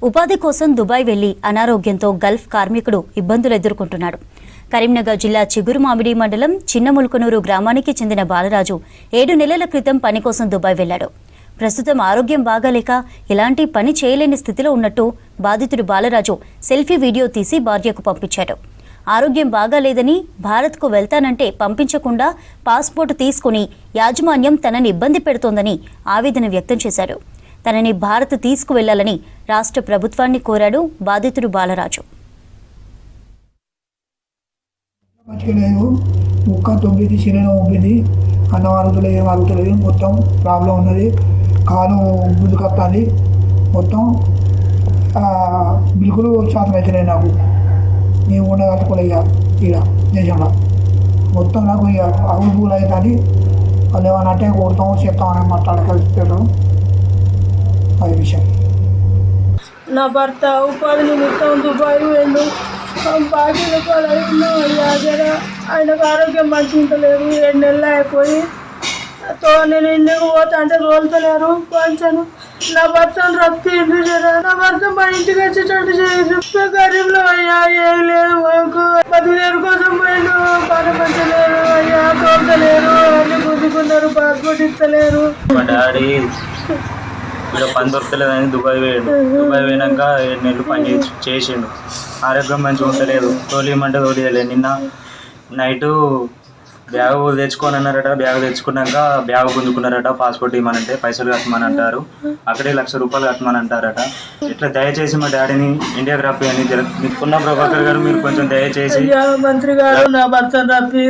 ఉపాధి కోసం దుబాయ్ వెళ్లి అనారోగ్యంతో గల్ఫ్ కార్మికుడు ఇబ్బందులు ఎదుర్కొంటున్నాడు. కరీంనగర్ జిల్లా చిగురుమామిడి మండలం చిన్నముల్కనూరు గ్రామానికి చెందిన బాలరాజు 7 నెలల క్రితం పని కోసం దుబాయ్ వెళ్లాడు. ప్రస్తుతం ఆరోగ్యం బాగాలేక ఎలాంటి పని చేయలేని స్థితిలో ఉన్నట్టు బాధితుడు బాలరాజు సెల్ఫీ వీడియో తీసి భార్యకు పంపించాడు. ఆరోగ్యం బాగాలేదని భారత్కు వెళ్తానంటే పంపించకుండా పాస్పోర్ట్ తీసుకుని యాజమాన్యం తనని ఇబ్బంది పెడుతోందని ఆవేదన వ్యక్తం చేశాడు. తనని భారత్ తీసుకువెళ్లాలని రాష్ట్ర ప్రభుత్వాన్ని కోరాడు బాధితుడు బాలరాజు. ముక్క 9 చిన్న పంపింది, అన్నం అరుగుతలేదు, ఏం అరుగుతలేదు, మొత్తం ప్రాబ్లం ఉన్నది. కాలు ముందుకు వస్తుంది, మొత్తం బిల్కులు శాతం అవుతున్నాయి. నాకు నేను ఉండగలుగుకోలేదు ఇక దేశంలో మొత్తం. నాకు ఇక అగులు పూలు అవుతుంది. వాళ్ళు ఏమన్నా అంటే కొడతాము చెప్తామని మాట్లాడగలుగుతారు. అది విషయం. నా భర్త ఉపాధి నిమిత్తం దుబాయ్ వెళ్ళు బాకీ రూపాయలు అయ్యారు. ఆయనకు ఆరోగ్యం మంచిగా ఉంటలేదు. 7 నెలలు అయిపోయి నేను ఇండియాకు పోతా అంటే తోలుతలేరు. కొంచెం నా భర్తను రప్పింది జరా. నా భర్త మా ఇంటికి వచ్చేటట్టు చేయరు. గరీబ్లో అయ్యా ఏం లేదు, మాకు 10,000 కోసం పోయిన పని పంచలేరు అయ్యా, తోలుతలేరు, అన్ని గుద్దుకున్నారు, పాస్పోర్ట్ ఇస్తలేరు. మా డాడీ ఇక పని దొరకలేదని దుబాయ్ పోయాడు. దుబాయ్ పోయినాక 7 నెలలు పని చేసిండు. ఆరోగ్యం మంచిగా ఉండలేదు. తోలియమంటే తోలియలేదు. నిన్న నైటు బ్యాగ్ తెచ్చుకొని అన్నారట. బ్యాగ్ తెచ్చుకున్నాక బ్యాగ్ గుంజుకున్నారట. పాస్పోర్ట్ ఇవ్వమంటే పైసలు కట్టమని అంటారు. అక్కడే ₹1,00,000 కట్టమని అంటారట. ఇట్లా దయచేసి మా డాడీని ఇండియాకి రప్పని మీకున్న ప్రభాకర్ గారు, మీరు కొంచెం దయచేసి మంత్రి గారు నా భర్తను రప్పి